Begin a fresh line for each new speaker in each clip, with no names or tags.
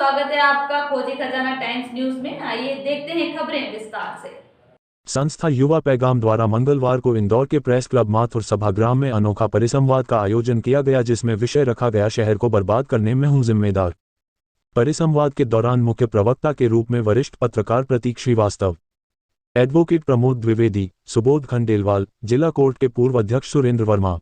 स्वागत है आपका खोजी खजाना टाइम्स न्यूज में। आइए देखते हैं खबरें विस्तार से।
संस्था युवा पैगाम द्वारा मंगलवार को इंदौर के प्रेस क्लब माथुर सभागृह में अनोखा परिसंवाद का आयोजन किया गया, जिसमें विषय रखा गया शहर को बर्बाद करने में हूं जिम्मेदार। परिसंवाद के दौरान मुख्य प्रवक्ता के रूप में वरिष्ठ पत्रकार प्रतीक श्रीवास्तव, एडवोकेट प्रमोद द्विवेदी, सुबोध खंडेलवाल, जिला कोर्ट के पूर्व अध्यक्ष सुरेंद्र वर्मा,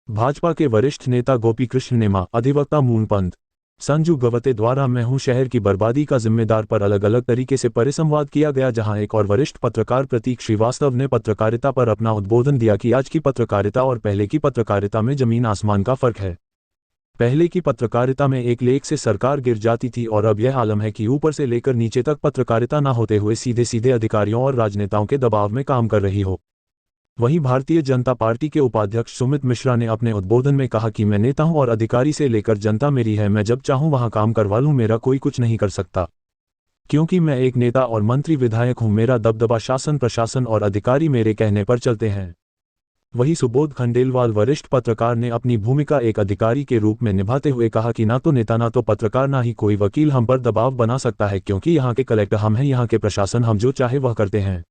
भाजपा के वरिष्ठ नेता गोपी कृष्ण नेमा, अधिवक्ता मूनपंत, संजू गवते द्वारा मैं हूं शहर की बर्बादी का जिम्मेदार पर अलग अलग तरीके से परिसंवाद किया गया, जहां एक और वरिष्ठ पत्रकार प्रतीक श्रीवास्तव ने पत्रकारिता पर अपना उद्बोधन दिया कि आज की पत्रकारिता और पहले की पत्रकारिता में जमीन आसमान का फर्क है। पहले की पत्रकारिता में एक लेख से सरकार गिर जाती थी और अब यह आलम है कि ऊपर से लेकर नीचे तक पत्रकारिता न होते हुए सीधे सीधे अधिकारियों और राजनेताओं के दबाव में काम कर रही हो। वहीं भारतीय जनता पार्टी के उपाध्यक्ष सुमित मिश्रा ने अपने उद्बोधन में कहा कि मैं नेता हूं और अधिकारी से लेकर जनता मेरी है, मैं जब चाहूं वहां काम करवा लूं, मेरा कोई कुछ नहीं कर सकता, क्योंकि मैं एक नेता और मंत्री विधायक हूं। मेरा दबदबा शासन प्रशासन और अधिकारी मेरे कहने पर चलते हैं। वहीं सुबोध खंडेलवाल वरिष्ठ पत्रकार ने अपनी भूमिका एक अधिकारी के रूप में निभाते हुए कहा कि ना तो नेता ना तो पत्रकार ना ही कोई वकील हम पर दबाव बना सकता है, क्योंकि यहाँ के कलेक्टर हम हैं, यहाँ के प्रशासन हम जो चाहे वह करते हैं,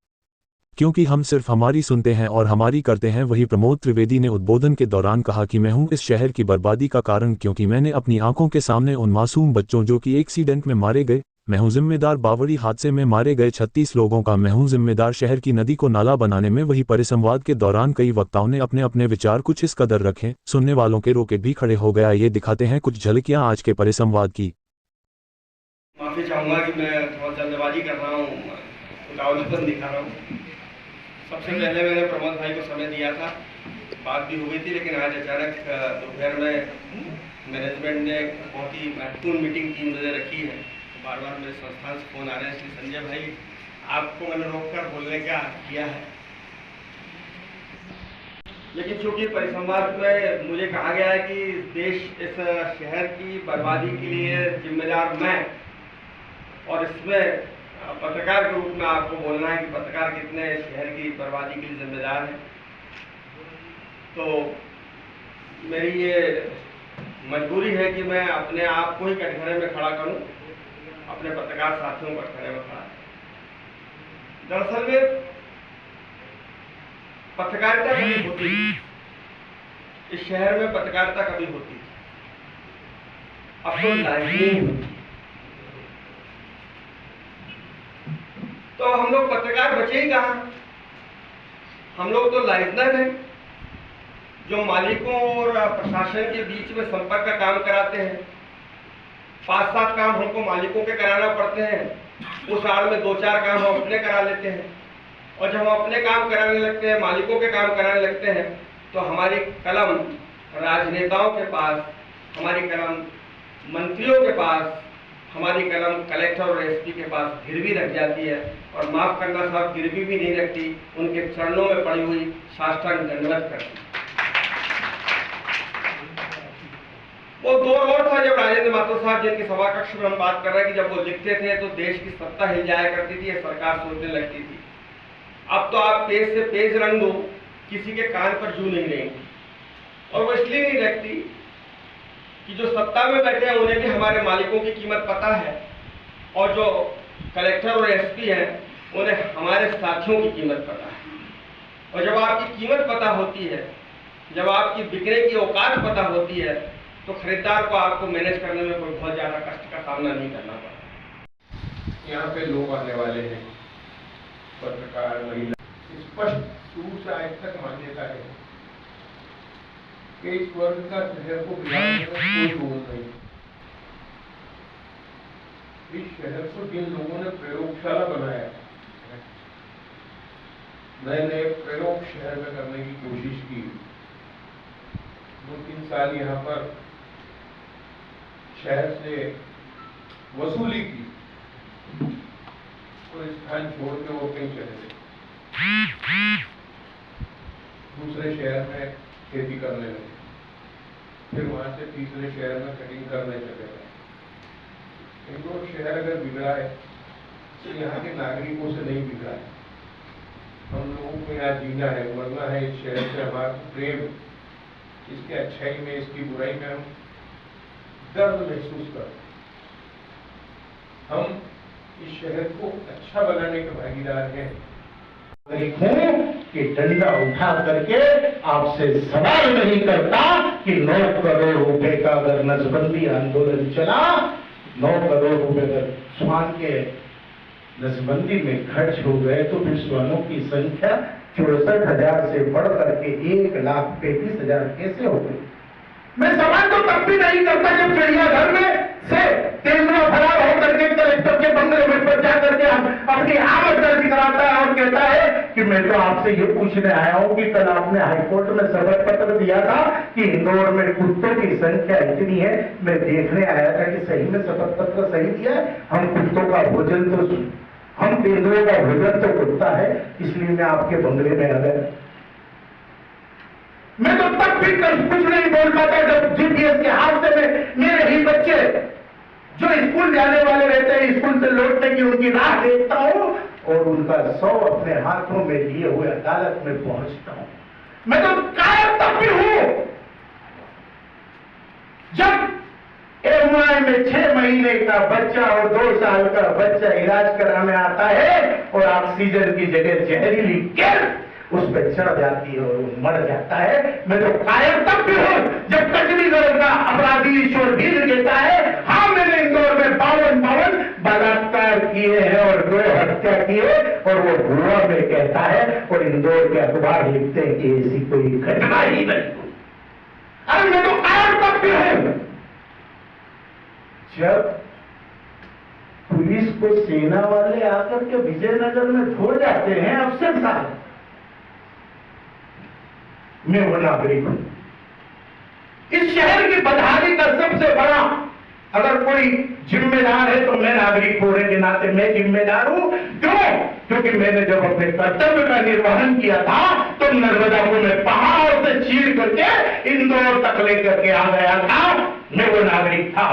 क्योंकि हम सिर्फ हमारी सुनते हैं और हमारी करते हैं। वही प्रमोद त्रिवेदी ने उद्बोधन के दौरान कहा कि मैं हूं इस शहर की बर्बादी का कारण, क्योंकि मैंने अपनी आंखों के सामने उन मासूम बच्चों जो कि एक्सीडेंट में मारे गए, मैं हूं जिम्मेदार बावड़ी हादसे में मारे गए 36 लोगों का, मैं हूं जिम्मेदार शहर की नदी को नाला बनाने में। वही परिसंवाद के दौरान कई वक्ताओं ने अपने अपने विचार कुछ इस कदर रखे, सुनने वालों के रोके भी खड़े हो गया। ये दिखाते हैं कुछ झलकियां आज के परिसंवाद की।
माफी चाहूंगा कि मैं थोड़ा जल्दबाजी कर रहा हूँ, उतावलापन दिखा रहा हूँ। सबसे पहले मैंने प्रमोद भाई को समय दिया था, बात भी हो गई थी, लेकिन आज अचानक दोपहर में मैनेजमेंट ने बहुत ही महत्वपूर्ण मीटिंग 3 बजे रखी है। बार बार मेरे संस्थान से फोन आ रहे हैं, इसलिए संजय भाई आपको मैंने रोककर बोलने का किया है। लेकिन चूंकि परिसंवाद में मुझे कहा गया है कि इस शहर की बर्बादी के लिए जिम्मेदार मैं, और इसमें पत्रकार के रूप में आपको बोलना है कि पत्रकार कितने शहर की बर्बादी के लिए जिम्मेदार है, तो मेरी ये मजबूरी है कि मैं अपने आप को ही कटघरे में खड़ा करूं, अपने पत्रकार साथियों को कटघरे में खड़ा। दरअसल में पत्रकारिता कभी होती थी इस शहर में, पत्रकारिता कभी होती थी, अब तो नहीं होती। तो हम लोग पत्रकार बचे ही कहां? हम लोग तो लाइजनर हैं जो मालिकों और प्रशासन के बीच में संपर्क का काम कराते हैं। 5-7 काम हमको मालिकों के कराना पड़ते हैं, उस आड़ में 2-4 काम हम अपने करा लेते हैं, और जब हम अपने काम कराने लगते हैं, मालिकों के काम कराने लगते हैं, तो हमारी कलम राजनेताओं के पास, हमारी कलम मंत्रियों के पास, हमारी कलम कलेक्टर और एसपी के पास गिरवी रख जाती है। और माफ करना साहब, गिरवी भी नहीं रखती, उनके चरणों में पड़ी हुई साष्टांग दंडवत करती। वो दौर और था जब राजेंद्र माथुर साहब, जिनकी सभा कक्ष में हम बात कर रहे हैं, कि जब वो लिखते थे तो देश की सत्ता हिल जाया करती थी, सरकार सोचने लगती थी। अब तो आप पेज से पेज रंग दो, किसी के कान पर जू नहीं रहेंगी। और वो इसलिए नहीं रखती कि जो सत्ता में बैठे हैं उन्हें भी हमारे मालिकों की कीमत पता है, और जो कलेक्टर और एसपी हैं उन्हें हमारे साथियों की कीमत पता है। और जब आपकी कीमत पता होती है, जब आपकी बिकने की औकात पता होती है, तो खरीदार को आपको मैनेज करने में कोई बहुत ज्यादा कष्ट का सामना नहीं करना पड़ता।
यहाँ पे लोग आने वाले हैं, पत्रकार, महिला, स्पष्ट रूप से आज तक मान्यता है कि इस वर्ग का शहर को बिगाड़ने में कोई रोल नहीं। इस शहर को जिन लोगों ने प्रयोगशाला बनाया, नए नए प्रयोग शहर में करने की कोशिश की, 2-3 साल यहाँ पर शहर से वसूली की, तो स्थान छोड़ के वो कहीं चले गए, दूसरे शहर में खेती करने लगे, फिर वहां से तीसरे शहर में कटिंग करने चले गए। इंदौर शहर अगर बिगड़ा है तो यहाँ के नागरिकों से नहीं बिगड़ा है। हम लोगों को यहाँ जीना है, मरना है। इस शहर से हमारा प्रेम, इसकी अच्छाई में, इसकी बुराई में हम दर्द महसूस करते हैं। हम इस शहर को अच्छा बनाने के भागीदार हैं। हूँ कि डंडा उठा करके आपसे सवाल नहीं करता कि 9 करोड़ रुपए का अगर नसबंदी आंदोलन चला, 9 करोड़ रुपए अगर स्वान के नसबंदी में खर्च हो गए तो फिर स्वानों की संख्या 64,000 से बढ़ करके 1,35,000 कैसे हो गई? मैं सवाल तो तब भी नहीं करता जब चिड़ियाघर में से तेंदुआ फरार होकर के कलेक्टर के बंगले में पर जाकर के अपनी आमद दर्ज कराता है और कहता है कि मैं तो आपसे ये पूछने आया हूं कि कल आपने हाईकोर्ट में शपथ पत्र दिया था कि इंदौर में कुत्तों की संख्या इतनी है। मैं देखने आया था कि सही में शपथ पत्र सही दिया है। हम कुत्तों का भोजन तो हम तेंदुओं का भोजन तो कुत्ता है, इसलिए मैं आपके बंगले में आ गया। मैं तो तब भी कुछ नहीं बोल पाता जब जीपीएस के हादसे में मेरे ही बच्चे जो स्कूल जाने वाले रहते हैं, स्कूल से लौटने की उनकी राह देखता हूं और उनका 100 अपने हाथों में लिए हुए अदालत में पहुंचता हूं। मैं तो कायर तब भी हूं जब एमआई में 6 महीने का बच्चा और 2 साल का बच्चा इलाज कराने आता है और ऑक्सीजन की जगह जहरीली गैस उस पर चढ़ जाती है और वो मर जाता है। मैं तो कायर तब भी हूं जब कचरीगढ़ का अपराधी ईश्वर भील कहता है हाँ मैंने इंदौर में 52 बलात्कार किए हैं और 2 हत्या किए, और वो भुआ में कहता है और इंदौर के अखबार लिखते हैं कि ऐसी कोई घटना ही नहीं। अरे मैं तो कायर तब भी हूं जब पुलिस को सेना वाले आकर के विजयनगर में छोड़ जाते हैं अफसर साहब। मैं वो नागरिक हूं। इस शहर की बदहाली का सबसे बड़ा अगर कोई जिम्मेदार है तो मैं नागरिक होने के नाते मैं जिम्मेदार हूं। क्यों? क्योंकि मैंने जब अपने कर्तव्य का निर्वहन किया था तो नर्मदा को मैं पहाड़ से चीर करके इंदौर तक लेकर के आ गया था। मैं वो नागरिक था।